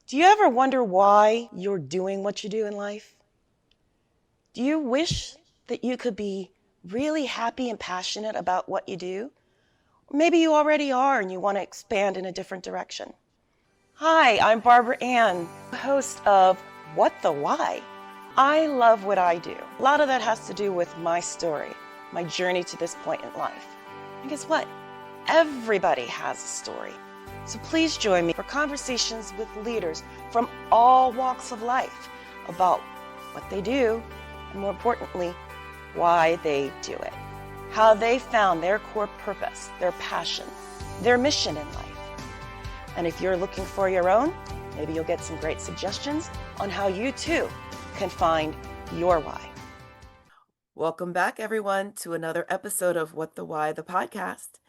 Do you ever wonder why you're doing what you do in life? Do you wish that you could be really happy and passionate about what you do? Or maybe you already are and you want to expand in a different direction. Hi, I'm Barbara Ann, host of What the Why? I love what I do. A lot of that has to do with my story, my journey to this point in life. And guess what? Everybody has a story. So please join me for conversations with leaders from all walks of life about what they do, and more importantly, why they do it, how they found their core purpose, their passion, their mission in life. And if you're looking for your own, maybe you'll get some great suggestions on how you too can find your why. Welcome back, everyone, to another episode of What the Why, the podcast.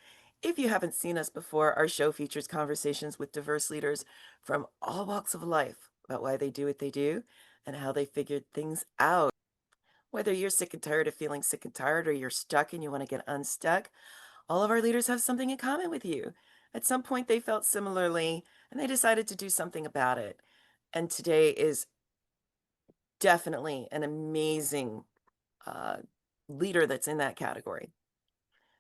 If you haven't seen us before, our show features conversations with diverse leaders from all walks of life about why they do what they do and how they figured things out. Whether you're sick and tired of feeling sick and tired or you're stuck and you want to get unstuck, all of our leaders have something in common with you. At some point, they felt similarly and they decided to do something about it. And today is definitely an amazing leader that's in that category.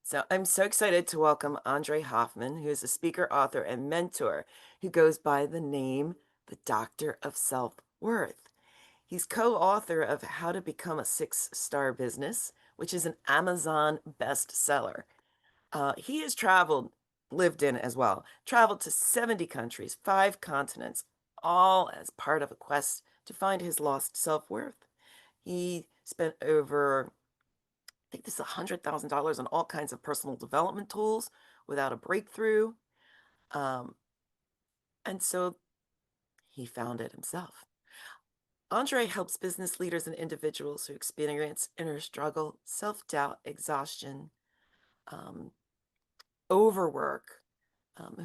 So I'm so excited to welcome Endre Hoffmann, who is a speaker, author, and mentor who goes by the name the Doctor of Self-Worth. He's co-author of How to Become a Six-Star Business, which is an Amazon bestseller. He has lived in as well, traveled to 70 countries, 5 continents, all as part of a quest to find his lost self-worth. He spent over, I think this is $100,000 on all kinds of personal development tools without a breakthrough. And so he found it himself. Endre helps business leaders and individuals who experience inner struggle, self-doubt, exhaustion, overwork,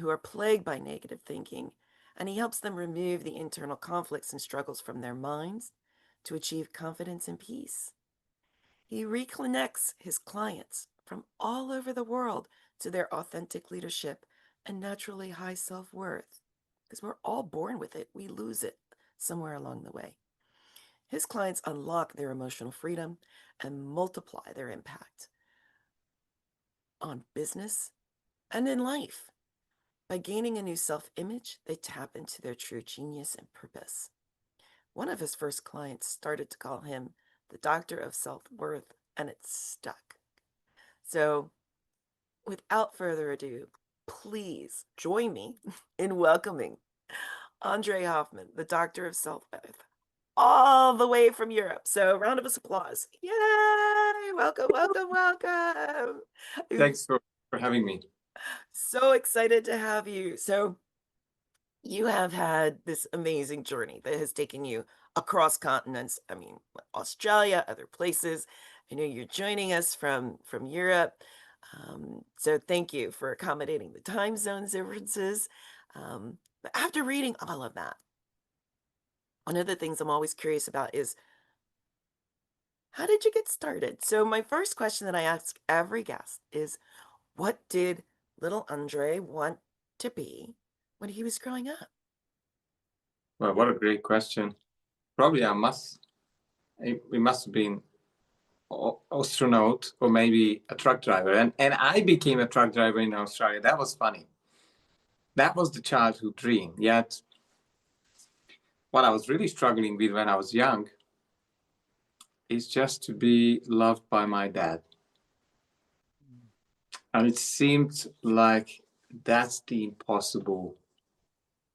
who are plagued by negative thinking, and he helps them remove the internal conflicts and struggles from their minds to achieve confidence and peace. He reconnects his clients from all over the world to their authentic leadership and naturally high self-worth, because we're all born with it. We lose it somewhere along the way. His clients unlock their emotional freedom and multiply their impact on business and in life. By gaining a new self-image, they tap into their true genius and purpose. One of his first clients started to call him the Doctor of Self-Worth, and it stuck. So, without further ado, please join me in welcoming Endre Hoffmann, the Doctor of Self-Worth, all the way from Europe. So, round of applause. Yay! Welcome, welcome, welcome. Thanks for having me. So excited to have you. So, you have had this amazing journey that has taken you across continents. I mean, Australia, other places. I know you're joining us from Europe. So thank you for accommodating the time zone differences. But after reading all of that, one of the things I'm always curious about is, how did you get started? So my first question that I ask every guest is, what did little Endre want to be when he was growing up? Well, what a great question. Probably we must have been astronaut or maybe a truck driver. And I became a truck driver in Australia. That was funny. That was the childhood dream. Yet, what I was really struggling with when I was young is just to be loved by my dad. And it seemed like that's the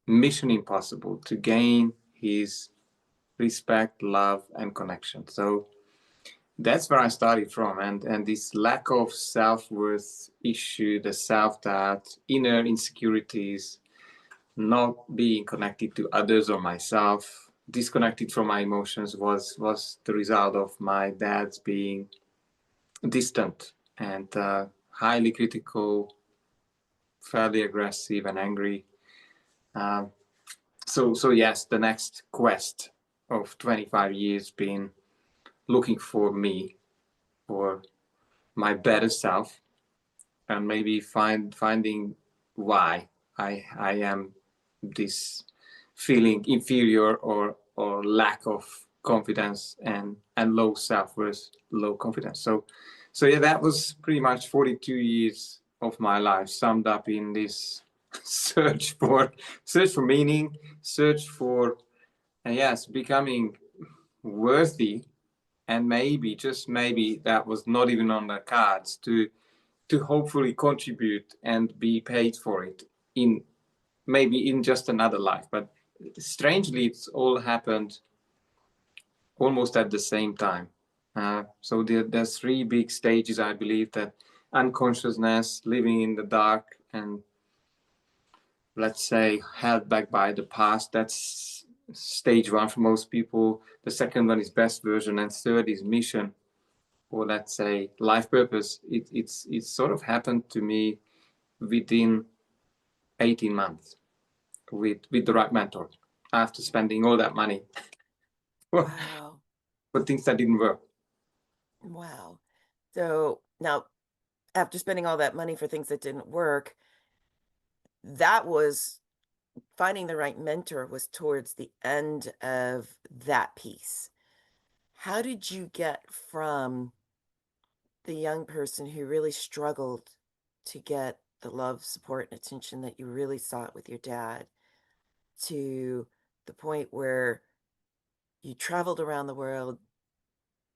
mission impossible, to gain his respect, love, and connection. So that's where I started from. And this lack of self-worth issue, the self-doubt, inner insecurities, not being connected to others or myself, disconnected from my emotions was the result of my dad's being distant and highly critical, fairly aggressive and angry. So yes, the next quest of 25 years been looking for me, for my better self, and maybe finding why I am this feeling inferior or lack of confidence and low self-worth, low confidence. So yeah, that was pretty much 42 years of my life summed up in this search for meaning, search for yes, becoming worthy, and maybe, just maybe, that was not even on the cards to hopefully contribute and be paid for it in maybe in just another life. But strangely, it's all happened almost at the same time. So there's three big stages, I believe: that unconsciousness, living in the dark, and let's say held back by the past. That's stage one for most people. The second one is best version, and third is mission, or let's say life purpose. It's sort of happened to me within 18 months with the right mentor, after spending all that money Wow. for things that didn't work. Wow. So now, after spending all that money for things that didn't work, that was finding the right mentor was towards the end of that piece. How did you get from the young person who really struggled to get the love, support, and attention that you really sought with your dad to the point where you traveled around the world,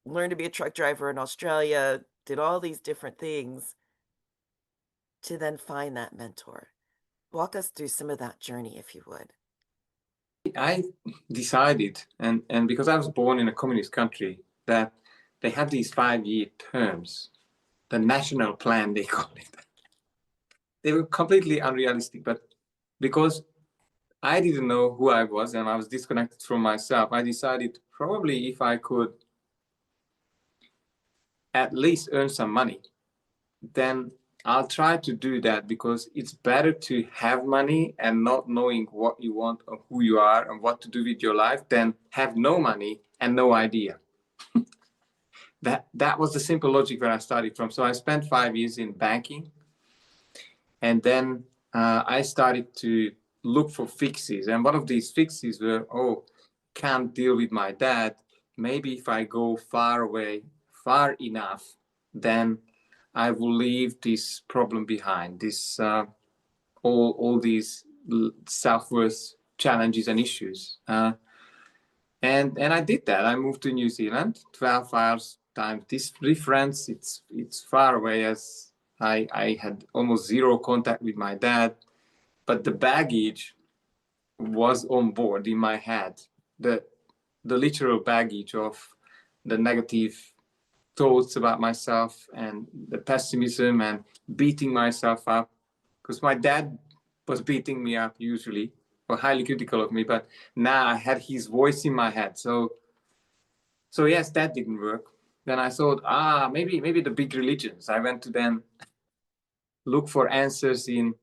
learned to be a truck driver in Australia, did all these different things to then find that mentor? Walk us through some of that journey, if you would. I decided, and because I was born in a communist country, that they had these 5-year terms, the national plan, they call it. They were completely unrealistic, but because I didn't know who I was and I was disconnected from myself, I decided probably if I could at least earn some money, then I'll try to do that, because it's better to have money and not knowing what you want or who you are and what to do with your life than have no money and no idea. That was the simple logic where I started from. So I spent 5 years in banking, and then I started to look for fixes. And one of these fixes were, can't deal with my dad. Maybe if I go far away, far enough, then I will leave this problem behind. This all these self-worth challenges and issues. And I did that. I moved to New Zealand, 12 hours time difference. It's far away, as I had almost zero contact with my dad, but the baggage was on board in my head. The literal baggage of the negative thoughts about myself and the pessimism and beating myself up, because my dad was beating me up usually, or highly critical of me, but now I had his voice in my head. So yes, that didn't work. Then I thought, maybe the big religions. I went to them, look for answers in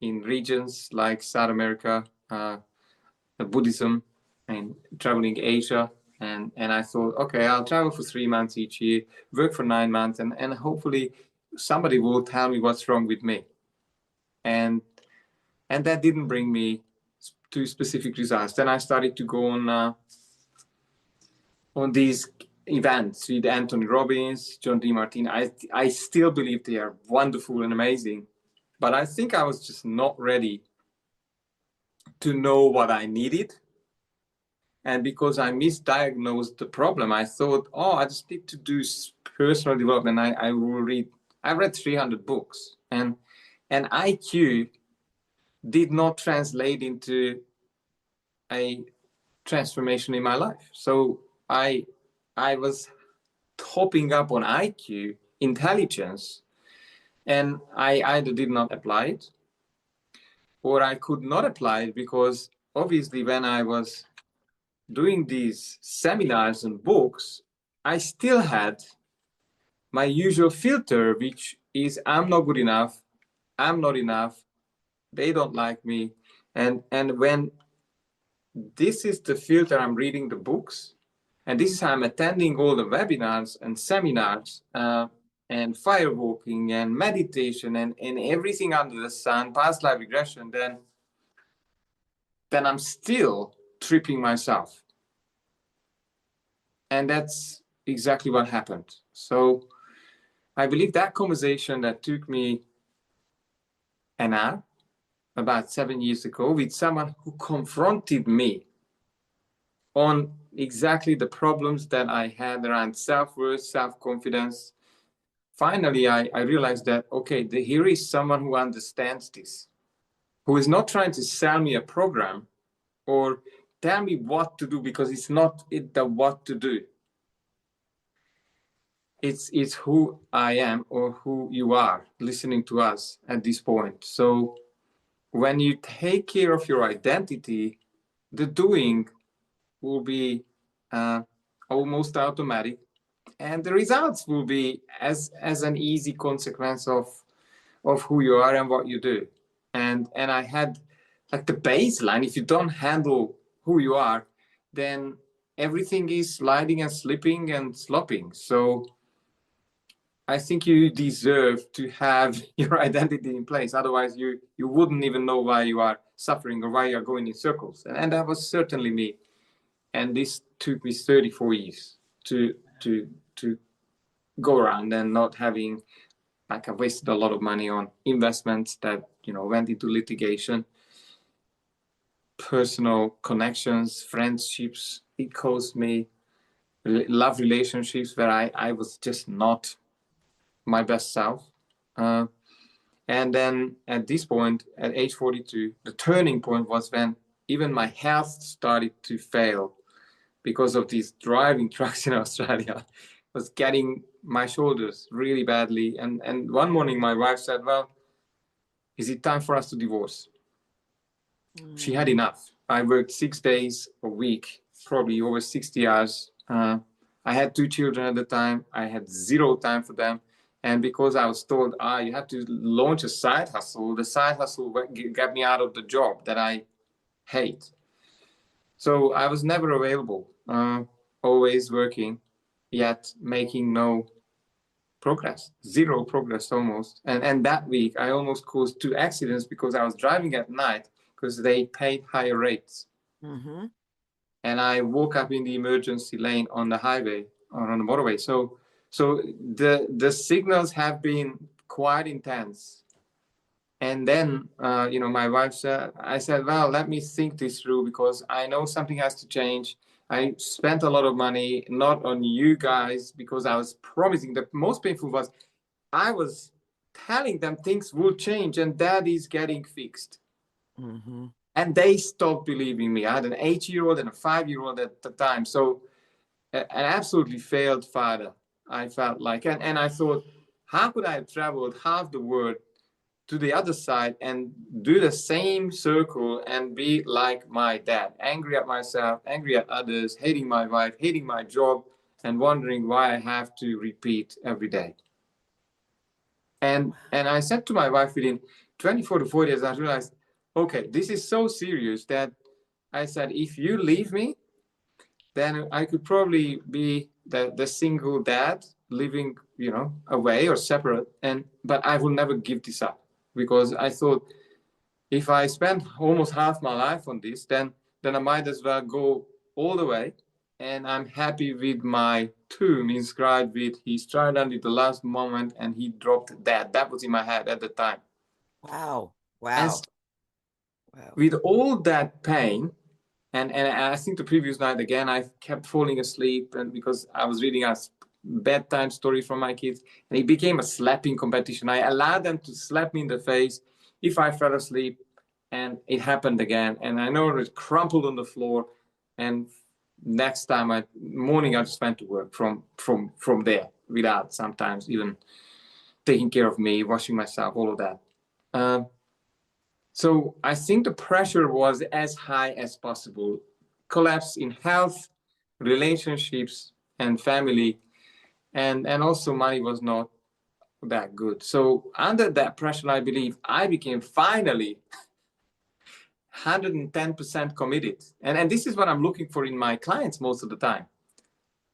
regions like South America, Buddhism, and traveling Asia. And I thought, okay, I'll travel for 3 months each year, work for 9 months, and hopefully somebody will tell me what's wrong with me. And that didn't bring me to specific results. Then I started to go on these events with Anthony Robbins, John DeMartini. I still believe they are wonderful and amazing, but I think I was just not ready to know what I needed. And because I misdiagnosed the problem, I thought, I just need to do personal development. I read 300 books, and IQ did not translate into a transformation in my life. So I was topping up on IQ, intelligence, and I either did not apply it, or I could not apply it, because obviously when I was doing these seminars and books, I still had my usual filter, which is I'm not good enough, I'm not enough, they don't like me. And when this is the filter, I'm reading the books, and this is how I'm attending all the webinars and seminars, and firewalking and meditation and everything under the sun, past life regression, then then I'm still tripping myself. And that's exactly what happened. So I believe that conversation that took me an hour, about 7 years ago, with someone who confronted me on exactly the problems that I had around self-worth, self-confidence. Finally, I realized that, okay, here is someone who understands this, who is not trying to sell me a program or tell me what to do, because it's not the what to do. It's who I am or who you are listening to us at this point. So when you take care of your identity, the doing will be almost automatic, and the results will be as an easy consequence of who you are and what you do. And I had like the baseline. If you don't handle who you are, then everything is sliding and slipping and slopping. So I think you deserve to have your identity in place. Otherwise, you wouldn't even know why you are suffering or why you are going in circles. And that was certainly me. And this took me 34 years to go around, and not having, like, I wasted a lot of money on investments that went into litigation, personal connections, friendships. It cost me love relationships where I was just not my best self. And then at this point, at age 42, the turning point was when even my health started to fail because of these driving trucks in Australia. Was getting my shoulders really badly. And one morning my wife said, well, is it time for us to divorce? She had enough. I worked 6 days a week, probably over 60 hours. I had 2 children at the time. I had zero time for them. And because I was told, you have to launch a side hustle, the side hustle got me out of the job that I hate. So I was never available, always working, yet making no progress, zero progress almost. And that week I almost caused 2 accidents because I was driving at night because they paid higher rates. Mm-hmm. And I woke up in the emergency lane on the highway or on the motorway. So the signals have been quite intense. And then, my wife said, I said, well, let me think this through, because I know something has to change. I spent a lot of money, not on you guys, because I was promising. The most painful was I was telling them things will change and that is getting fixed. Mm-hmm. And they stopped believing me. I had an 8-year-old and a 5-year-old at the time. So an absolutely failed father, I felt like. And I thought, how could I have traveled half the world to the other side and do the same circle and be like my dad, angry at myself, angry at others, hating my wife, hating my job, and wondering why I have to repeat every day. And I said to my wife, within 24 to 40 years, I realized, okay, this is so serious that I said, if you leave me, then I could probably be the single dad living, away or separate. But I will never give this up, because I thought, if I spend almost half my life on this, then I might as well go all the way. And I'm happy with my tomb inscribed with, he tried until the last moment and he dropped dead. That was in my head at the time. Wow. And Wow. Wow. with all that pain, and I think the previous night again, I kept falling asleep, and because I was reading a bedtime story from my kids, and it became a slapping competition. I allowed them to slap me in the face if I fell asleep, and it happened again. And I know it crumpled on the floor. And next morning, I just went to work from there, without sometimes even taking care of me, washing myself, all of that. So I think the pressure was as high as possible. Collapse in health, relationships, and family, and also money was not that good. So under that pressure, I believe I became finally 110% committed. And this is what I'm looking for in my clients most of the time.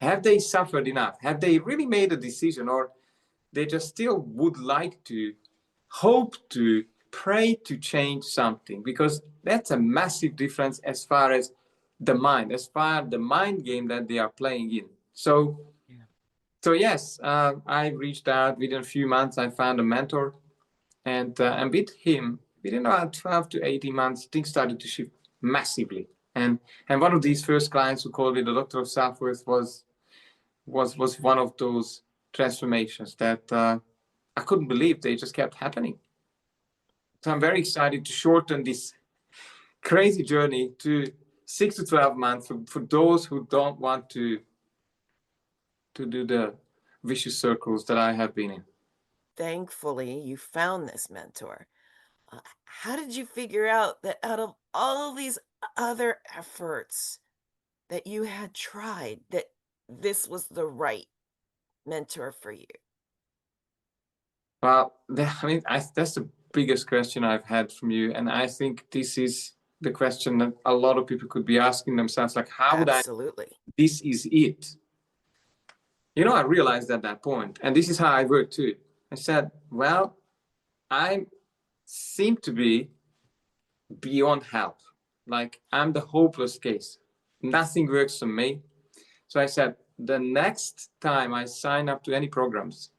Have they suffered enough? Have they really made a decision, or they just still would like to, hope to, pray to change something, because that's a massive difference as far as the mind, as far the mind game that they are playing in. So, Yeah. so yes, I reached out. Within a few months, I found a mentor, and with him, within about 12 to 18 months, things started to shift massively. And one of these first clients who called me the doctor of self-worth was one of those transformations that I couldn't believe they just kept happening. So I'm very excited to shorten this crazy journey to 6 to 12 months for those who don't want to do the vicious circles that I have been in. Thankfully, you found this mentor. How did you figure out that out of all these other efforts that you had tried, that this was the right mentor for you? Well, that's the biggest question I've had from you, and I think this is the question that a lot of people could be asking themselves, like, how would I? Absolutely. This is it. I realized at that point, and this is how I work too. I said, well, I seem to be beyond help. Like, I'm the hopeless case. Nothing works for me. So I said, the next time I sign up to any programs,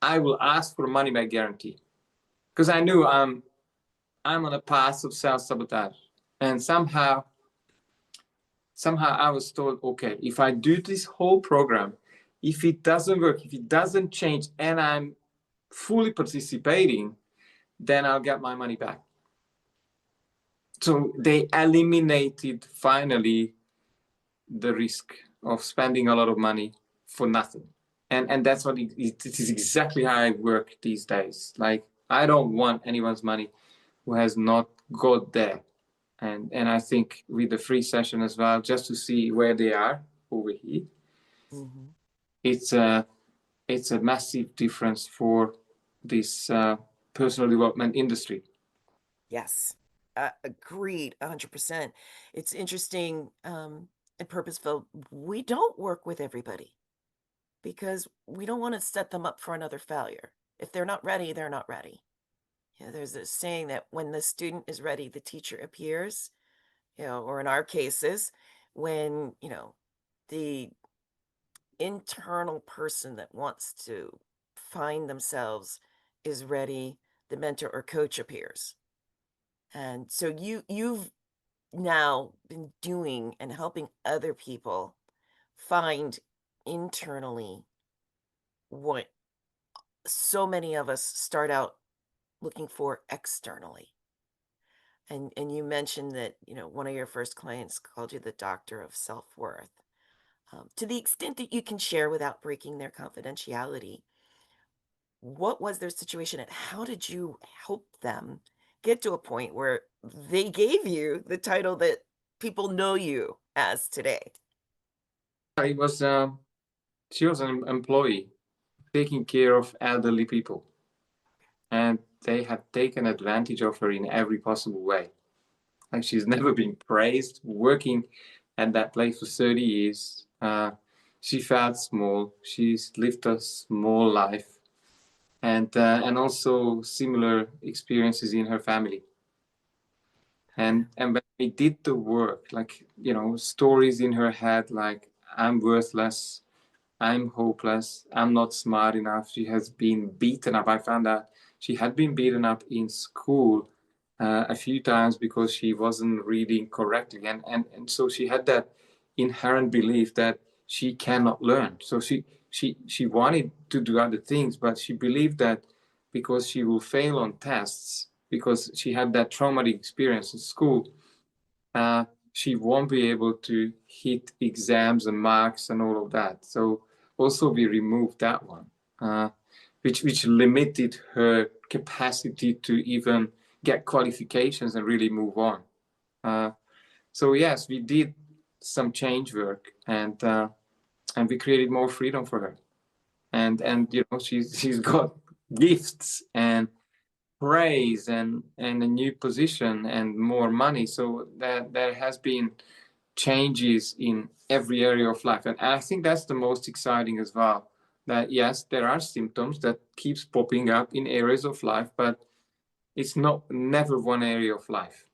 I will ask for a money back guarantee, because I knew I'm on a path of self-sabotage. And somehow I was told, okay, if I do this whole program, if it doesn't work, if it doesn't change, and I'm fully participating, then I'll get my money back. So they eliminated finally the risk of spending a lot of money for nothing. And that's what it is exactly how I work these days. Like, I don't want anyone's money who has not got there. And I think with the free session as well, just to see where they are over here, Mm-hmm. it's a massive difference for this personal development industry. Yes. Agreed, 100%. It's interesting and purposeful. We don't work with everybody because we don't want to set them up for another failure. If they're not ready, they're not ready. There's this saying that when the student is ready, the teacher appears, or in our cases, when, the internal person that wants to find themselves is ready, the mentor or coach appears. And so you've now been doing and helping other people find internally what so many of us start out looking for externally. And you mentioned that, one of your first clients called you the doctor of self-worth. To the extent that you can share without breaking their confidentiality, what was their situation and how did you help them get to a point where they gave you the title that people know you as today? It was she was an employee taking care of elderly people, and they had taken advantage of her in every possible way. Like, she's never been praised. Working at that place for 30 years, she felt small. She's lived a small life, and also similar experiences in her family. And when we did the work, like, stories in her head, like, I'm worthless, I'm hopeless, I'm not smart enough. She has been beaten up. I found out she had been beaten up in school a few times because she wasn't reading correctly. And so she had that inherent belief that she cannot learn. So she wanted to do other things, but she believed that because she will fail on tests, because she had that traumatic experience in school, she won't be able to hit exams and marks and all of that. So also we removed that one, which limited her capacity to even get qualifications and really move on. So yes, we did some change work, and we created more freedom for her. And she's got gifts and praise and a new position and more money. So that there has been changes in every area of life, and I think that's the most exciting as well. That yes, there are symptoms that keeps popping up in areas of life, but it's not never one area of life.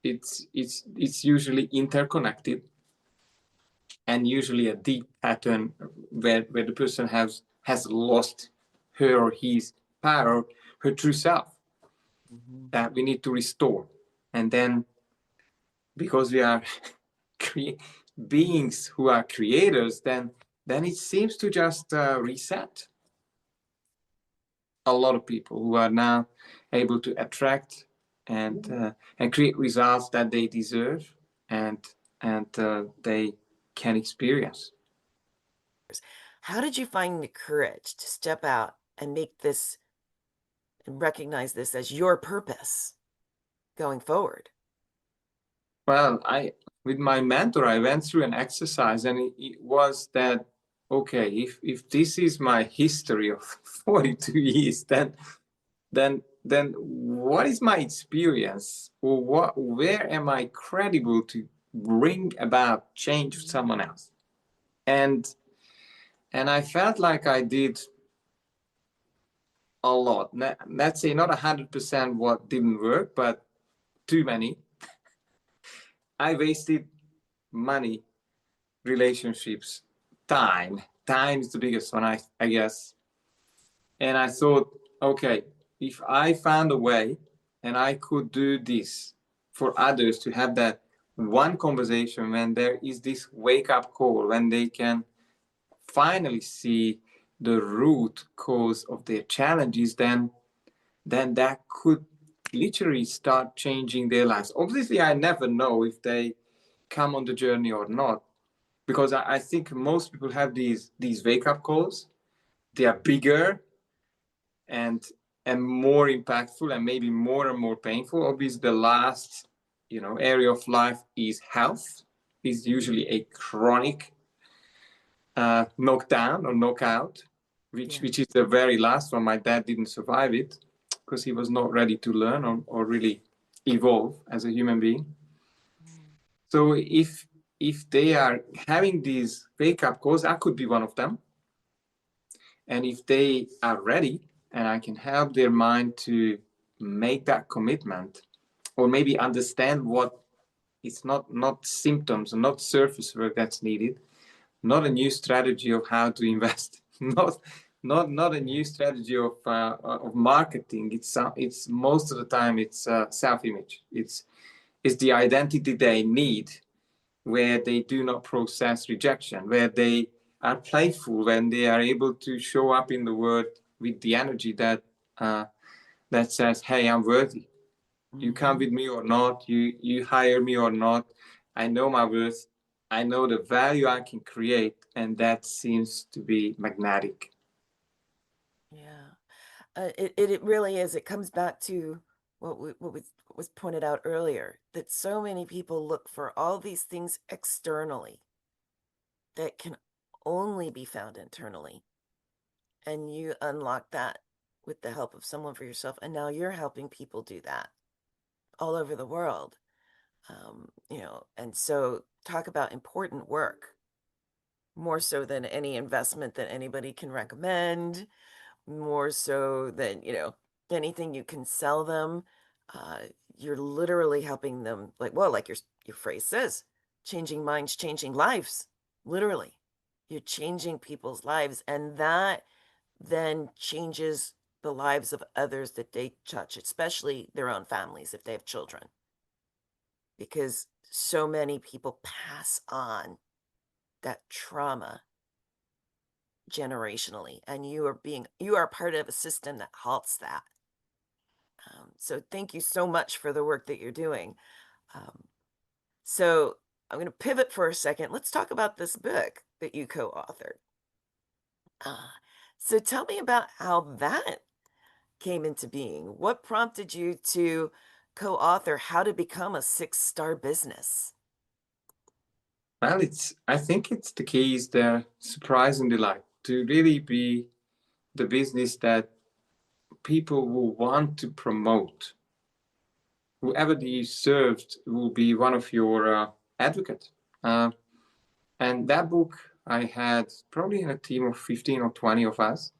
It's usually interconnected, and usually a deep pattern where the person has lost her or his power, her true self, that we need to restore. And then, because we are beings who are creators, then it seems to just reset a lot of people who are now able to attract and create results that they deserve and they can experience. How did you find the courage to step out and make this and recognize this as your purpose going forward? Well, with my mentor, I went through an exercise, and it was that, okay, if this is my history of 42 years, then what is my experience, or where am I credible to bring about change for someone else? And I felt like I did a lot. Let's say not 100% what didn't work, but too many. I wasted money, relationships, time. Time is the biggest one, I guess. And I thought, okay, if I found a way and I could do this for others, to have that one conversation when there is this wake up call, when they can finally see the root cause of their challenges, then that could literally start changing their lives. Obviously, I never know if they come on the journey or not, because I think most people have these wake up calls. They are bigger and more impactful, and maybe more and more painful. Obviously, the last area of life is health. Is usually a chronic knockdown or knockout, which is the very last one. My dad didn't survive it because he was not ready to learn or really evolve as a human being. So if they are having these wake up calls, I could be one of them. And if they are ready, and I can help their mind to make that commitment, or maybe understand what it's not symptoms and not surface work that's needed, not a new strategy of how to invest, not a new strategy of marketing. It's most of the time it's self-image. It's the identity they need, where they do not process rejection, where they are playful, when they are able to show up in the world with the energy that says, "Hey, I'm worthy. You come with me or not, you hire me or not, I know my worth. I know the value I can create," and that seems to be magnetic. Yeah. It really is. It comes back to what was pointed out earlier, that so many people look for all these things externally that can only be found internally. And you unlock that with the help of someone for yourself. And now you're helping people do that all over the world. And so talk about important work, more so than any investment that anybody can recommend, more so than, anything you can sell them. You're literally helping them, like your phrase says, changing minds, changing lives. Literally, you're changing people's lives, and that then changes the lives of others that they touch, especially their own families if they have children, because so many people pass on that trauma generationally, and you are part of a system that halts that. So thank you so much for the work that you're doing. So I'm going to pivot for a second. Let's talk about this book that you co-authored. So tell me about how that came into being. What prompted you to co-author How to Become a Six-Star Business? Well, I think it's the key is the surprise and delight, to really be the business that people will want to promote. Whoever is served will be one of your advocates. And that book, I had probably in a team of 15 or 20 of us.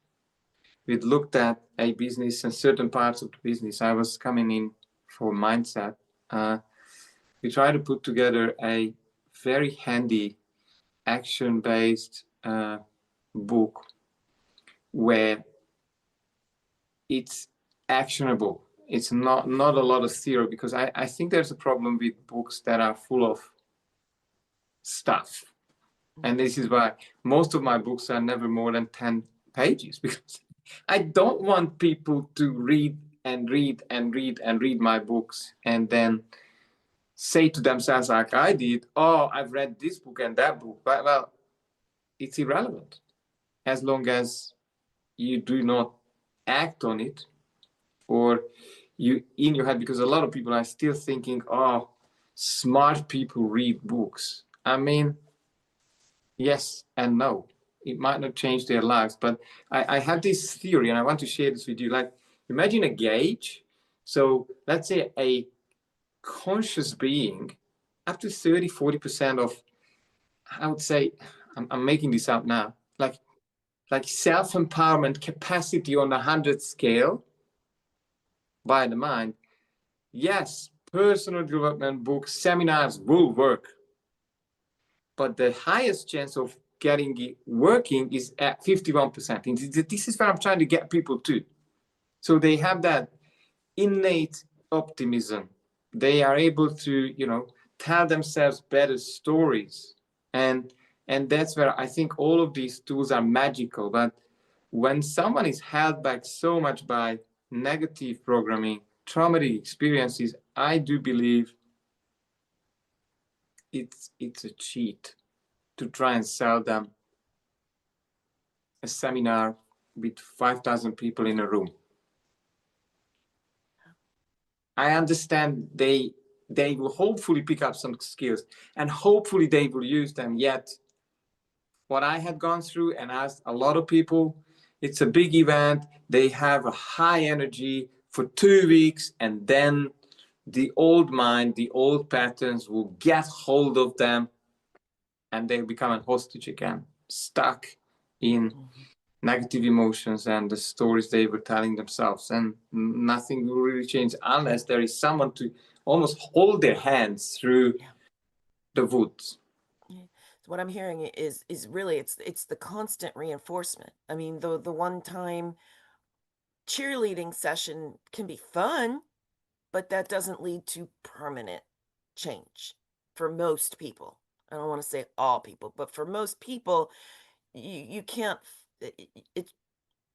we'd looked at a business and certain parts of the business. I was coming in for mindset. We tried to put together a very handy action-based book where it's actionable. It's not a lot of theory, because I think there's a problem with books that are full of stuff. And this is why most of my books are never more than 10 pages, because I don't want people to read and read and read and read my books and then say to themselves, like I did, oh, I've read this book and that book. But, well, it's irrelevant as long as you do not act on it, or you in your head, because a lot of people are still thinking, oh, smart people read books. I mean, yes and no. It might not change their lives, but I have this theory, and I want to share this with you. Like, imagine a gauge. So let's say a conscious being, up to 30-40% of, I would say, I'm making this up now, like self-empowerment capacity on 100 scale by the mind. Yes, personal development books, seminars will work, but the highest chance of getting it working is at 51%. This is what I'm trying to get people to. So they have that innate optimism. They are able to, tell themselves better stories. And that's where I think all of these tools are magical. But when someone is held back so much by negative programming, traumatic experiences, I do believe it's a cheat to try and sell them a seminar with 5,000 people in a room. I understand they will hopefully pick up some skills and hopefully they will use them. Yet what I had gone through, and asked a lot of people, it's a big event. They have a high energy for 2 weeks, and then the old mind, the old patterns will get hold of them, and they become a hostage again, stuck in negative emotions and the stories they were telling themselves, and nothing will really change unless there is someone to almost hold their hands through the woods. So what I'm hearing is really it's the constant reinforcement. I mean, the one time cheerleading session can be fun, but that doesn't lead to permanent change for most people. I don't want to say all people, but for most people, you can't.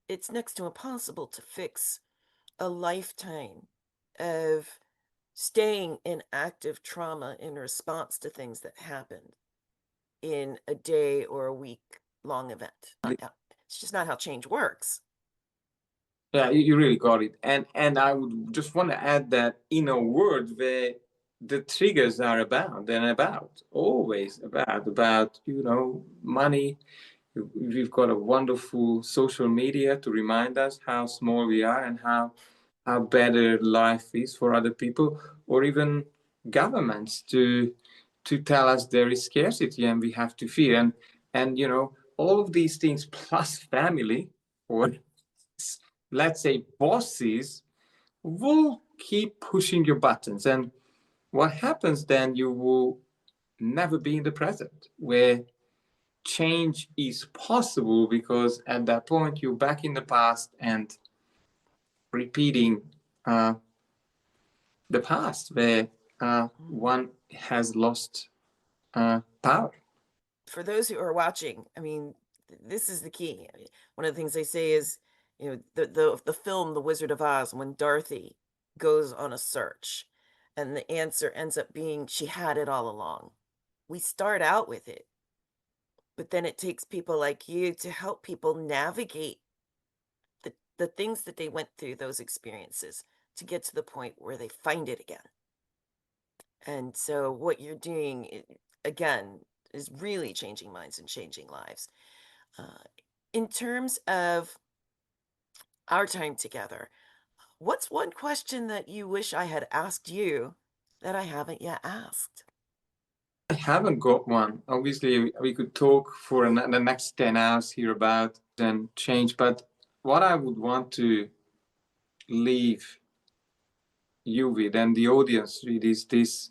It's next to impossible to fix a lifetime of staying in active trauma in response to things that happened in a day or a week long event. It's just not how change works. Yeah, you really got it. And I would just want to add that in a world where the triggers are always about, money. We've got a wonderful social media to remind us how small we are and how better life is for other people, or even governments to tell us there is scarcity and we have to fear. And all of these things plus family, or let's say bosses, will keep pushing your buttons. And what happens then, you will never be in the present, where change is possible, because at that point you're back in the past and repeating the past, where one has lost power. For those who are watching, I mean, this is the key. I mean, one of the things they say is, the film The Wizard of Oz, when Dorothy goes on a search and the answer ends up being she had it all along. We start out with it, but then it takes people like you to help people navigate the things that they went through, those experiences, to get to the point where they find it again. And so what you're doing, again, is really changing minds and changing lives. In terms of our time together, what's one question that you wish I had asked you that I haven't yet asked? I haven't got one. Obviously, we could talk for the next 10 hours here about and change, but what I would want to leave you with and the audience with is this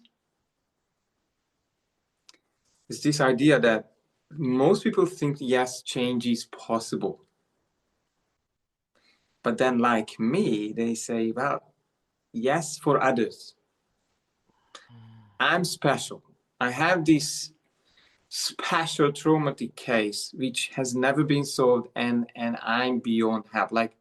idea that most people think, yes, change is possible. But then, like me, they say, well, yes, for others. I'm special. I have this special traumatic case which has never been solved, and I'm beyond help. Like,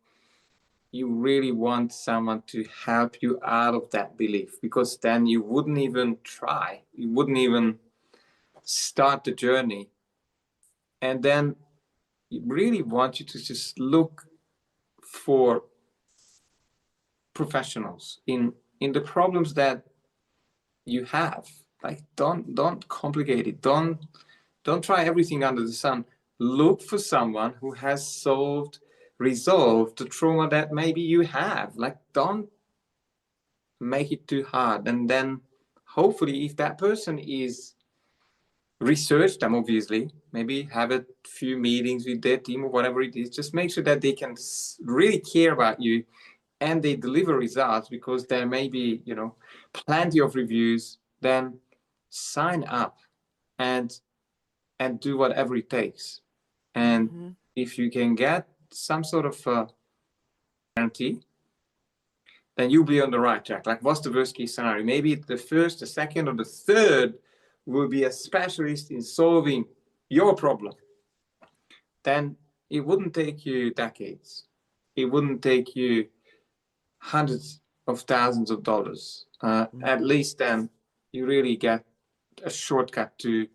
you really want someone to help you out of that belief, because then you wouldn't even try. You wouldn't even start the journey. And then you really want you to just look for professionals in the problems that you have. Like, don't complicate it. Don't try everything under the sun. Look for someone who has resolved the trauma that maybe you have. Like, don't make it too hard. And then hopefully, if that person is, research them, obviously, maybe have a few meetings with their team or whatever it is, just make sure that they can really care about you and they deliver results, because there may be, plenty of reviews. Then sign up and do whatever it takes. And if you can get some sort of guarantee, then you'll be on the right track. Like, what's the worst case scenario? Maybe the first, the second, or the third will be a specialist in solving your problem. Then it wouldn't take you decades. It wouldn't take you hundreds of thousands of dollars. At least then you really get a shortcut to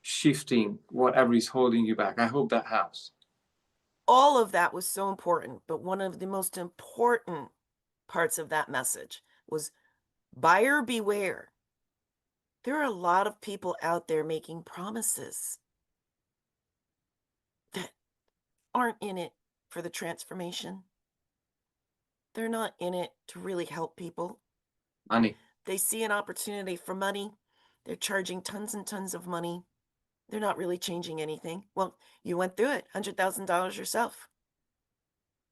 shifting whatever is holding you back. I hope that helps. All of that was so important, but one of the most important parts of that message was buyer beware. There are a lot of people out there making promises that aren't in it for the transformation. They're not in it to really help people. Money. They see an opportunity for money. They're charging tons and tons of money. They're not really changing anything. Well, you went through it, $100,000 yourself,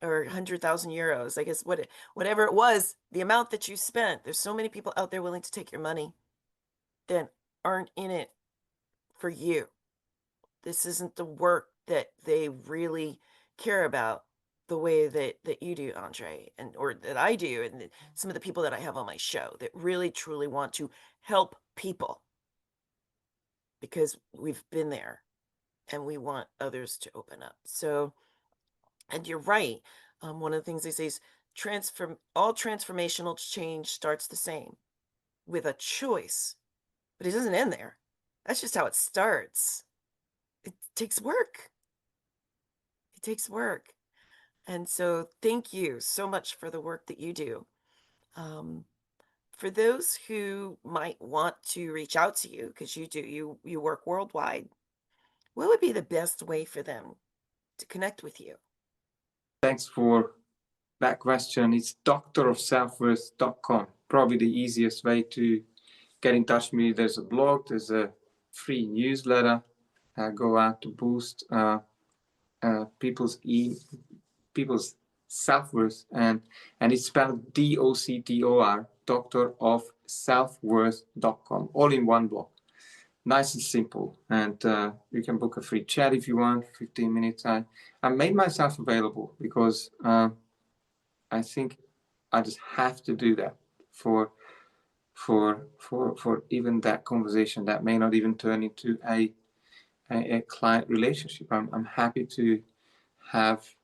or 100,000 euros. I guess whatever it was, the amount that you spent. There's so many people out there willing to take your money that aren't in it for you. This isn't the work that they really care about the way that you do, Andre, and or that I do, and some of the people that I have on my show that really truly want to help people, because we've been there and we want others to open up. So, and you're right. One of the things they say is all transformational change starts the same, with a choice, but it doesn't end there. That's just how it starts. It takes work. It takes work. And so thank you so much for the work that you do. Um, for those who might want to reach out to you, because you work worldwide, what would be the best way for them to connect with you? Thanks for that question. It's doctorofselfworth.com. Probably the easiest way to get in touch with me. There's a blog, there's a free newsletter. I go out to boost people's self-worth, and it's spelled DOCTOR, doctorofselfworth.com, all in one blog. Nice and simple. And you can book a free chat if you want, 15 minutes. I made myself available because I think I just have to do that for even that conversation that may not even turn into a client relationship. I'm happy to have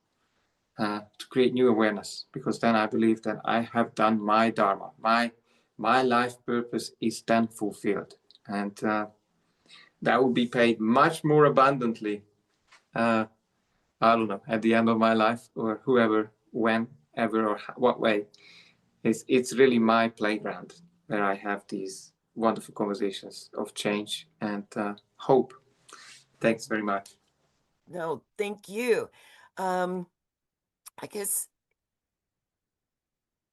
to create new awareness, because then I believe that I have done my dharma. My life purpose is then fulfilled, and that will be paid much more abundantly. I don't know, at the end of my life, or whoever, whenever, or what way. It's really my playground where I have these wonderful conversations of change and hope. Thanks very much. No, thank you. I guess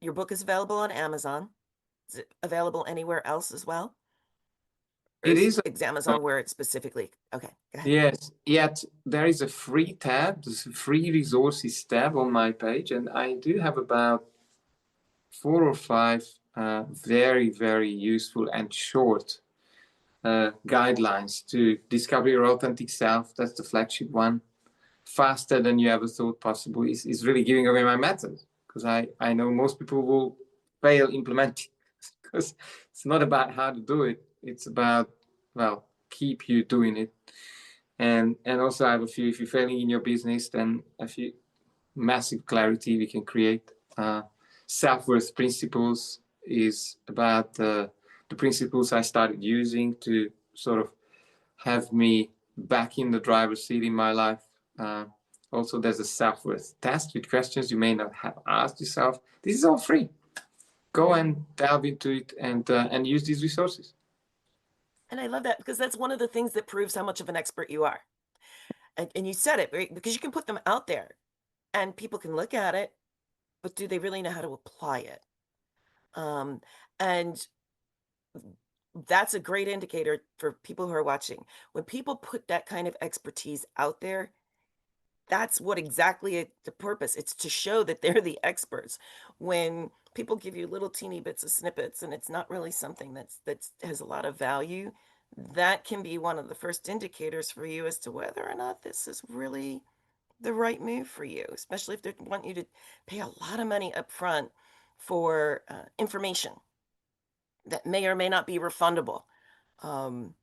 your book is available on Amazon. Is it available anywhere else as well? It is. examines on where it's specifically. Okay, go ahead. Yes, yet there is a free tab, there's a free resources tab on my page, and I do have about 4 or 5 very, very useful and short guidelines to discover your authentic self. That's the flagship one. Faster than you ever thought possible is really giving away my method, because I know most people will fail implementing because it's not about how to do it. It's about, well, keep you doing it. And also I have a few, if you're failing in your business, then a few massive clarity we can create. Self-worth principles is about the principles I started using to sort of have me back in the driver's seat in my life. Also, there's a self-worth test with questions you may not have asked yourself. This is all free. Go and delve into it and use these resources. And I love that because that's one of the things that proves how much of an expert you are. And you said it, right? Because you can put them out there and people can look at it, but do they really know how to apply it? And that's a great indicator for people who are watching. When people put that kind of expertise out there, that's what exactly the purpose. It's to show that they're the experts. When people give you little teeny bits of snippets and it's not really something that's has a lot of value, that can be one of the first indicators for you as to whether or not this is really the right move for you, especially if they want you to pay a lot of money up front for information that may or may not be refundable. Um,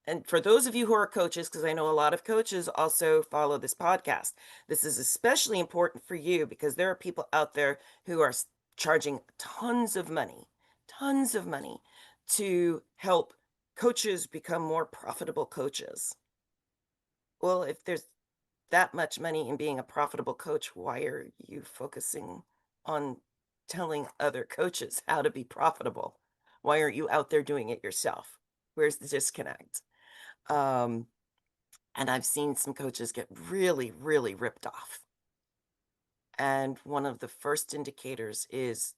and for those of you who are coaches, because I know a lot of coaches also follow this podcast, this is especially important for you because there are people out there who are charging tons of money to help coaches become more profitable coaches. Well, if there's that much money in being a profitable coach, why are you focusing on telling other coaches how to be profitable? Why aren't you out there doing it yourself? Where's the disconnect? Um, and I've seen some coaches get really, really ripped off. And one of the first indicators is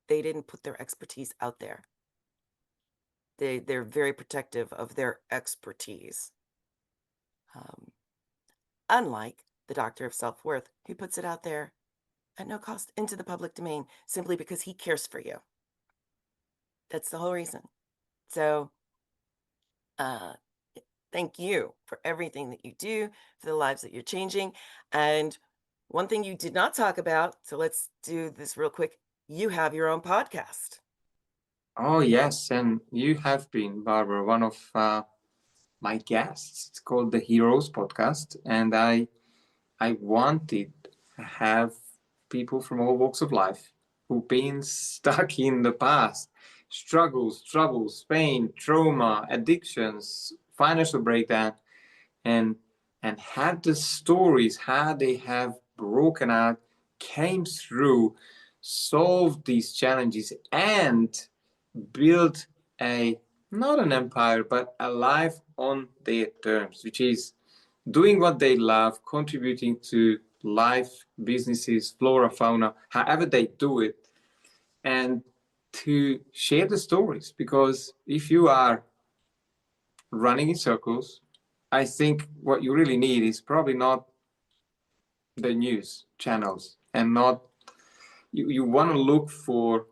they didn't put their expertise out there. They're very protective of their expertise. Um, Unlike the doctor of self-worth who puts it out there at no cost into the public domain simply because he cares for you. That's the whole reason. So, uh, thank you for everything that you do, for the lives that you're changing. And one thing you did not talk about, so let's do this real quick. You have your own podcast. Oh, yes. And you have been, Barbara, one of my guests. It's called the Heroes Podcast. And I wanted to have people from all walks of life who've been stuck in the past, struggles, troubles, pain, trauma, addictions, financial breakdown, and had the stories how they have broken out, came through, solved these challenges, and built a not an empire but a life on their terms, which is doing what they love, contributing to life, businesses, flora, fauna, however they do it, and to share the stories. Because if you are running in circles, I think what you really need is probably not the news channels and not, you want to look for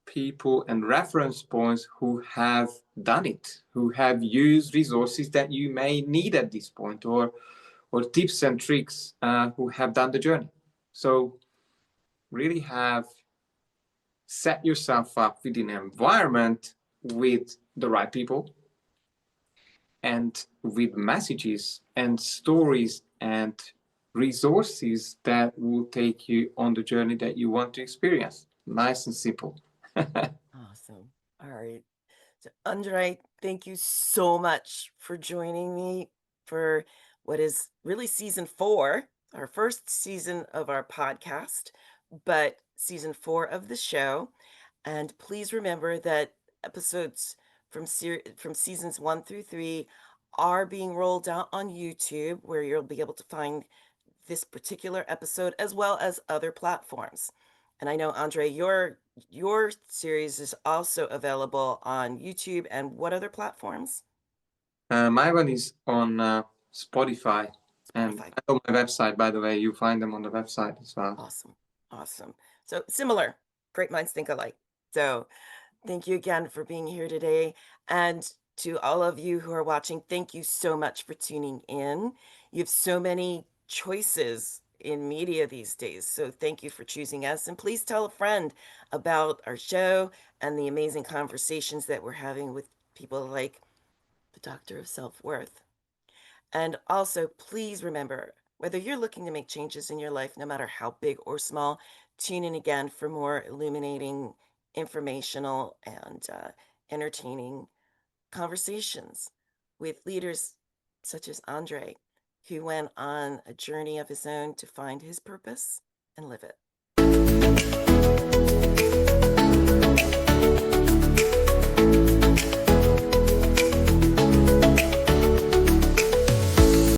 people and reference points who have done it, who have used resources that you may need at this point, or tips and tricks who have done the journey. So really have set yourself up with an environment with the right people and with messages and stories and resources that will take you on the journey that you want to experience. Nice and simple. Awesome. All right. So, Andre, thank you so much for joining me for what is really season 4, our first season of our podcast, but season 4 of the show. And please remember that episodes from seasons 1 through 3 are being rolled out on YouTube, where you'll be able to find this particular episode as well as other platforms. And I know, Andre, your series is also available on YouTube and what other platforms? My one is on Spotify. And Spotify. on my website, by the way, you find them on the website as well. Awesome. Awesome. So similar. Great minds think alike. So thank you again for being here today. And to all of you who are watching, thank you so much for tuning in. You have so many choices in media these days. So thank you for choosing us. And please tell a friend about our show and the amazing conversations that we're having with people like the Doctor of Self-Worth. And also, please remember, whether you're looking to make changes in your life, no matter how big or small, tune in again for more illuminating, informational, and entertaining conversations with leaders such as Andre, who went on a journey of his own to find his purpose and live it.